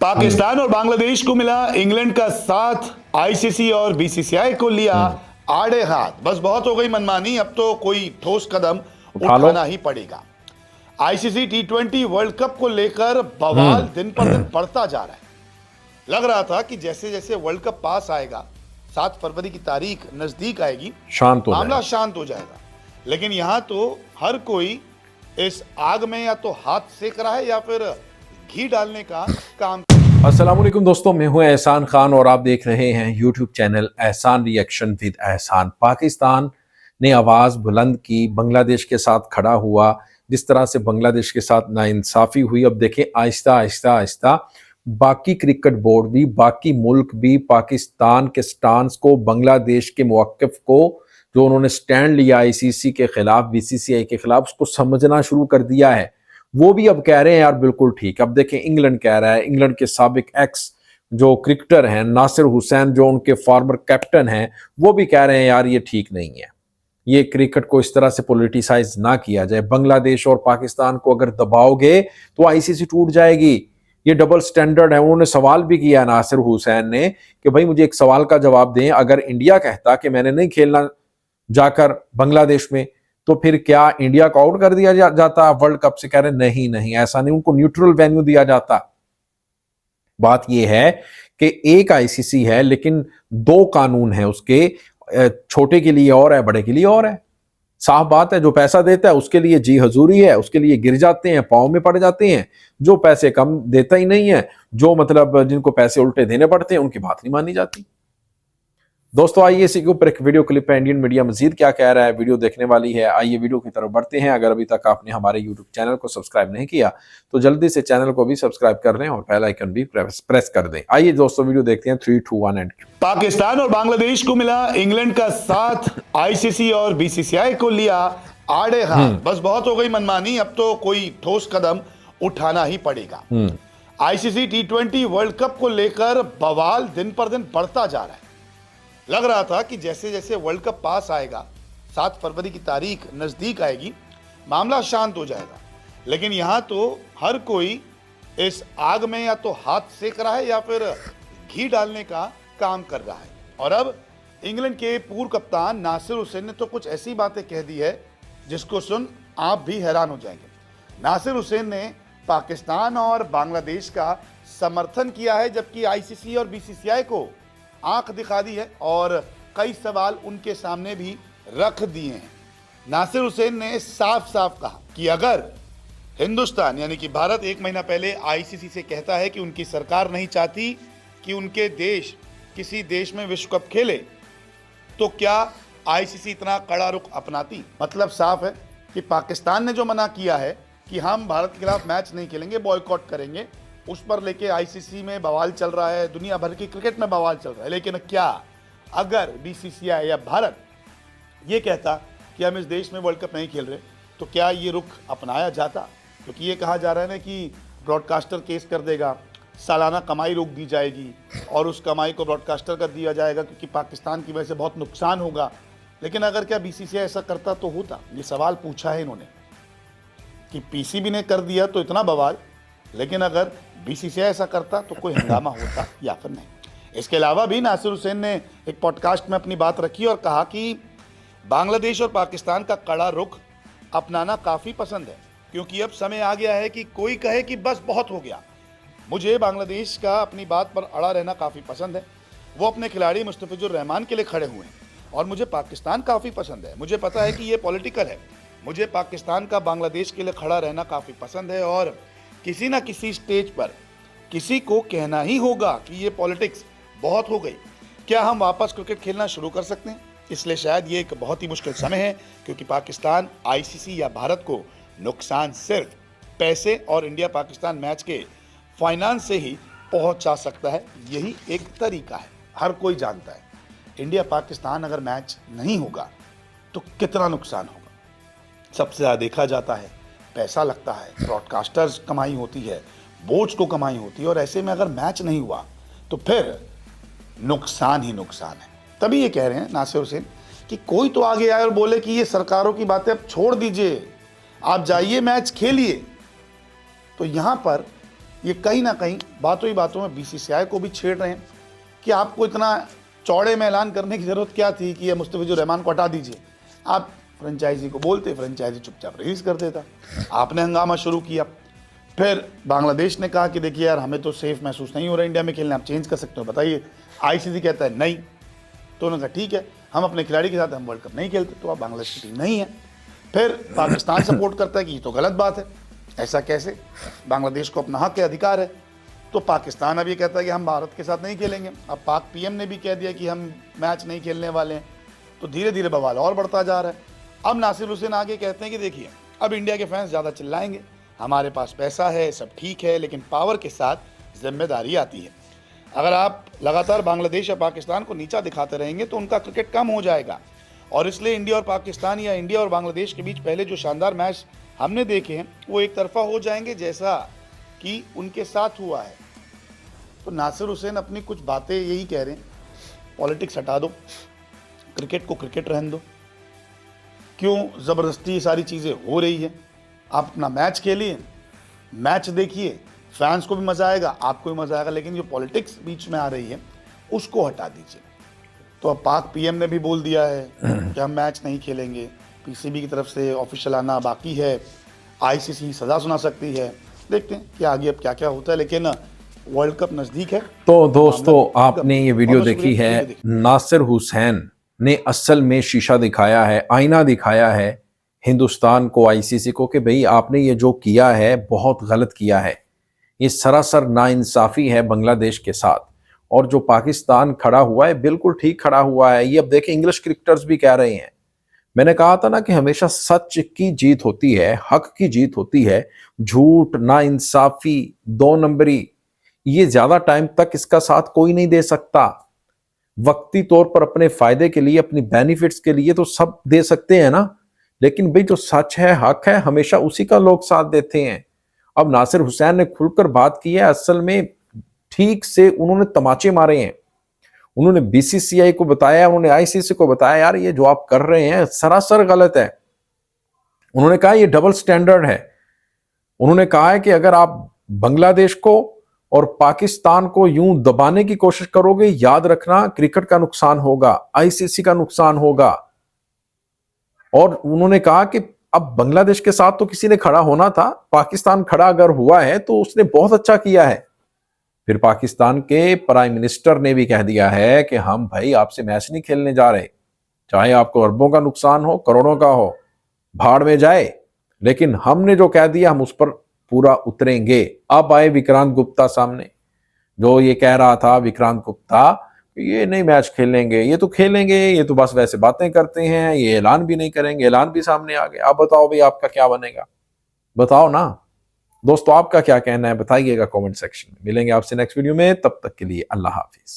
पाकिस्तान और बांग्लादेश को मिला इंग्लैंड का साथ, आईसीसी और बीसीसीआई को लिया आड़े हाथ। बस बहुत हो गई मनमानी, अब तो कोई ठोस कदम उठाना ही पड़ेगा। आईसीसी टी20 वर्ल्ड कप को लेकर बवाल दिन पर दिन बढ़ता जा रहा है। लग रहा था कि जैसे जैसे वर्ल्ड कप पास आएगा, 7 फरवरी की तारीख नजदीक आएगी, मामला शांत हो जाएगा। लेकिन यहां तो हर कोई इस आग में या तो हाथ सेक रहा है या फिर घी डालने का काम। अस्सलाम वालेकुम दोस्तों, मैं हूं एहसान खान और आप देख रहे हैं यूट्यूब चैनल एहसान रिएक्शन विद एहसान। पाकिस्तान ने आवाज़ बुलंद की, बांग्लादेश के साथ खड़ा हुआ। जिस तरह से बांग्लादेश के साथ नाइंसाफ़ी हुई, अब देखें आहिस्ता आहिस्ता आहिस्ता बाकी क्रिकेट बोर्ड भी, बाकी मुल्क भी पाकिस्तान के स्टांस को, बांग्लादेश के मौक़िफ़ को, जो उन्होंने स्टैंड लिया आईसीसी के खिलाफ, बीसीसीआई के खिलाफ, उसको समझना शुरू कर दिया है। वो भी अब कह रहे हैं यार बिल्कुल ठीक। अब देखें इंग्लैंड कह रहा है, इंग्लैंड के साबिक एक्स जो क्रिकेटर हैं नासिर हुसैन, जो उनके फॉर्मर कैप्टन हैं, वो भी कह रहे हैं यार ये ठीक नहीं है, ये क्रिकेट को इस तरह से पॉलिटिसाइज ना किया जाए। बांग्लादेश और पाकिस्तान को अगर दबाओगे तो आईसीसी टूट जाएगी। ये डबल स्टैंडर्ड है। उन्होंने सवाल भी किया नासिर हुसैन ने कि भाई मुझे एक सवाल का जवाब दें, अगर इंडिया कहता कि मैंने नहीं खेलना जाकर बांग्लादेश में, तो फिर क्या इंडिया को आउट कर दिया जाता वर्ल्ड कप से? कह रहे नहीं नहीं, ऐसा नहीं, उनको न्यूट्रल वेन्यू दिया जाता। बात यह है कि एक आईसीसी है लेकिन 2 कानून है उसके, छोटे के लिए और है, बड़े के लिए और है। साफ बात है, जो पैसा देता है उसके लिए जी हजूरी है, उसके लिए गिर जाते हैं, पांव में पड़ जाते हैं। जो पैसे कम देता ही नहीं है, जो मतलब जिनको पैसे उल्टे देने पड़ते हैं, उनकी बात नहीं मानी जाती। दोस्तों आइए इसी के ऊपर एक वीडियो क्लिप है, इंडियन मीडिया मजीद क्या कह रहा है, वीडियो देखने वाली है। आइए वीडियो की तरफ बढ़ते हैं। अगर अभी तक आपने हमारे यूट्यूब चैनल को सब्सक्राइब नहीं किया तो जल्दी से चैनल को भी सब्सक्राइब कर लें और बेल आइकन भी प्रेस कर दें। आइए दोस्तों वीडियो देखते हैं। 3, 2, 1 एंड। पाकिस्तान और बांग्लादेश को मिला इंग्लैंड का साथ, आईसीसी और बीसीसीआई को लिया आड़े हाथ। बस बहुत हो गई मनमानी, अब तो कोई ठोस कदम उठाना ही पड़ेगा। आईसीसी टी20 वर्ल्ड कप को लेकर बवाल दिन पर दिन बढ़ता जा रहा है। लग रहा था कि जैसे जैसे वर्ल्ड कप पास आएगा, 7 फरवरी की तारीख नजदीक आएगी, मामला शांत हो जाएगा। लेकिन यहां तो हर कोई इस आग में या तो हाथ सेक रहा है या फिर घी डालने का काम कर रहा है। और अब इंग्लैंड के पूर्व कप्तान नासिर हुसैन ने तो कुछ ऐसी बातें कह दी है जिसको सुन आप भी हैरान हो जाएंगे। नासिर हुसैन ने पाकिस्तान और बांग्लादेश का समर्थन किया है, जबकि आईसीसी और बीसीसीआई को आंख दिखा दी है और कई सवाल उनके सामने भी रख दिए हैं। नासिर हुसैन ने साफ साफ कहा कि अगर हिंदुस्तान यानी कि भारत 1 महीना पहले आईसीसी से कहता है कि उनकी सरकार नहीं चाहती कि उनके देश किसी देश में विश्व कप खेले, तो क्या आईसीसी इतना कड़ा रुख अपनाती? मतलब साफ है कि पाकिस्तान ने जो मना किया है कि हम भारत के खिलाफ मैच नहीं खेलेंगे, बॉयकॉट करेंगे, उस पर लेके आईसीसी में बवाल चल रहा है, दुनिया भर की क्रिकेट में बवाल चल रहा है। लेकिन क्या अगर बीसीसीआई या भारत ये कहता कि हम इस देश में वर्ल्ड कप नहीं खेल रहे, तो क्या ये रुख अपनाया जाता? क्योंकि ये कहा जा रहा है ना कि ब्रॉडकास्टर केस कर देगा, सालाना कमाई रोक दी जाएगी और उस कमाई को ब्रॉडकास्टर कर दिया जाएगा क्योंकि पाकिस्तान की वजह से बहुत नुकसान होगा। लेकिन अगर क्या बीसीसीआई ऐसा करता तो होता? ये सवाल पूछा है इन्होंने कि पीसीबी ने कर दिया तो इतना बवाल, लेकिन अगर बीसीसीआई ऐसा करता तो कोई हंगामा होता या फिर नहीं। इसके अलावा भी नासिर हुसैन ने एक पॉडकास्ट में अपनी बात रखी और कहा कि बांग्लादेश और पाकिस्तान का कड़ा रुख अपनाना काफ़ी पसंद है, क्योंकि अब समय आ गया है कि कोई कहे कि बस बहुत हो गया। मुझे बांग्लादेश का अपनी बात पर अड़ा रहना काफ़ी पसंद है। वो अपने खिलाड़ी मुस्तफिजुर रहमान के लिए खड़े हुए हैं और मुझे पाकिस्तान काफ़ी पसंद है। मुझे पता है कि ये पॉलिटिकल है, मुझे पाकिस्तान का बांग्लादेश के लिए खड़ा रहना काफ़ी पसंद है और किसी ना किसी स्टेज पर किसी को कहना ही होगा कि ये पॉलिटिक्स बहुत हो गई। क्या हम वापस क्रिकेट खेलना शुरू कर सकते हैं? इसलिए शायद ये एक बहुत ही मुश्किल समय है, क्योंकि पाकिस्तान आईसीसी या भारत को नुकसान सिर्फ पैसे और इंडिया पाकिस्तान मैच के फाइनेंस से ही पहुंचा सकता है। यही एक तरीका है, हर कोई जानता है। इंडिया पाकिस्तान अगर मैच नहीं होगा तो कितना नुकसान होगा। सबसे ज़्यादा देखा जाता है, पैसा लगता है, ब्रॉडकास्टर्स कमाई होती है, बोर्ड्स को कमाई होती है, और ऐसे में अगर मैच नहीं हुआ तो फिर नुकसान ही नुकसान है। तभी ये कह रहे हैं नासिर हुसैन कि कोई तो आगे आए और बोले कि ये सरकारों की बातें अब छोड़ दीजिए, आप जाइए मैच खेलिए। तो यहाँ पर ये कहीं ना कहीं बातों ही बातों में बीसीसीआई को भी छेड़ रहे हैं कि आपको इतना चौड़े में ऐलान करने की ज़रूरत क्या थी कि ये मुस्तफिजुर रहमान को हटा दीजिए। आप फ्रेंचाइजी को बोलते, फ्रेंचाइजी चुपचाप रिलीज कर देता। आपने हंगामा शुरू किया। फिर बांग्लादेश ने कहा कि देखिए यार, हमें तो सेफ महसूस नहीं हो रहा इंडिया में खेलने, आप चेंज कर सकते हो, बताइए। आईसीसी कहता है नहीं, तो उन्होंने कहा ठीक है, हम अपने खिलाड़ी के साथ हम वर्ल्ड कप नहीं खेलते, तो आप बांग्लादेश की टीम नहीं है। फिर पाकिस्तान सपोर्ट करता है कि ये तो गलत बात है, ऐसा कैसे, बांग्लादेश को अपना हक है, अधिकार है। तो पाकिस्तान अब ये कहता है कि हम भारत के साथ नहीं खेलेंगे। अब पाक पीएम ने भी कह दिया कि हम मैच नहीं खेलने वाले हैं। तो धीरे धीरे बवाल और बढ़ता जा रहा है। अब नासिर हुसैन आगे कहते हैं कि देखिए, अब इंडिया के फैंस ज़्यादा चिल्लाएंगे, हमारे पास पैसा है, सब ठीक है, लेकिन पावर के साथ जिम्मेदारी आती है। अगर आप लगातार बांग्लादेश या पाकिस्तान को नीचा दिखाते रहेंगे तो उनका क्रिकेट कम हो जाएगा। और इसलिए इंडिया और पाकिस्तान या इंडिया और बांग्लादेश के बीच पहले जो शानदार मैच हमने देखे हैं वो एक तरफा हो जाएंगे, जैसा कि उनके साथ हुआ है। तो नासिर हुसैन अपनी कुछ बातें यही कह रहे हैं, पॉलिटिक्स हटा दो, क्रिकेट को क्रिकेट रहने दो, क्यों ज़बरदस्ती ये सारी चीज़ें हो रही हैं। आप अपना मैच खेलिए, मैच देखिए, फैंस को भी मज़ा आएगा, आपको भी मज़ा आएगा, लेकिन जो पॉलिटिक्स बीच में आ रही है उसको हटा दीजिए। तो अब पाक पीएम ने भी बोल दिया है कि हम मैच नहीं खेलेंगे, पीसीबी की तरफ से ऑफिशियल आना बाकी है, आईसीसी सज़ा सुना सकती है, देखते हैं कि आगे अब क्या क्या होता है, लेकिन वर्ल्ड कप नज़दीक है। तो दोस्तों, आपने ये वीडियो देखी है, नासिर हुसैन ने असल में शीशा दिखाया है, आईना दिखाया है हिंदुस्तान को, आईसीसी को, कि भाई आपने ये जो किया है बहुत गलत किया है, ये सरासर नाइंसाफ़ी है बांग्लादेश के साथ। और जो पाकिस्तान खड़ा हुआ है बिल्कुल ठीक खड़ा हुआ है। ये अब देखें, इंग्लिश क्रिकेटर्स भी कह रहे हैं। मैंने कहा था ना कि हमेशा सच की जीत होती है, हक की जीत होती है। झूठ, नाइंसाफ़ी, दो नंबरी, ये ज्यादा टाइम तक इसका साथ कोई नहीं दे सकता। वक्ती तौर पर अपने फायदे के लिए, अपनी बेनिफिट्स के लिए तो सब दे सकते हैं ना, लेकिन भाई जो सच है, हक है, हमेशा उसी का लोग साथ देते हैं। अब नासिर हुसैन ने खुलकर बात की है, असल में ठीक से उन्होंने तमाचे मारे हैं। उन्होंने बीसीसीआई को बताया, उन्होंने आईसीसी को बताया, यार ये जो आप कर रहे हैं सरासर गलत है। उन्होंने कहा ये डबल स्टैंडर्ड है। उन्होंने कहा है कि अगर आप बांग्लादेश को और पाकिस्तान को यूं दबाने की कोशिश करोगे, याद रखना क्रिकेट का नुकसान होगा, आईसीसी का नुकसान होगा। और उन्होंने कहा कि अब बांग्लादेश के साथ तो किसी ने खड़ा होना था, पाकिस्तान खड़ा अगर हुआ है तो उसने बहुत अच्छा किया है। फिर पाकिस्तान के प्राइम मिनिस्टर ने भी कह दिया है कि हम भाई आपसे मैच नहीं खेलने जा रहे, चाहे आपको अरबों का नुकसान हो, करोड़ों का हो, भाड़ में जाए, लेकिन हमने जो कह दिया हम उस पर पूरा उतरेंगे। अब आए विक्रांत गुप्ता सामने, जो ये कह रहा था विक्रांत गुप्ता, ये नहीं मैच खेलेंगे, ये तो खेलेंगे, ये तो बस वैसे बातें करते हैं, ये ऐलान भी नहीं करेंगे, ऐलान भी सामने आ गया। अब बताओ भाई आपका क्या बनेगा, बताओ ना। दोस्तों, आपका क्या कहना है बताइएगा कमेंट सेक्शन में। मिलेंगे आपसे नेक्स्ट वीडियो में, तब तक के लिए अल्लाह हाफिज।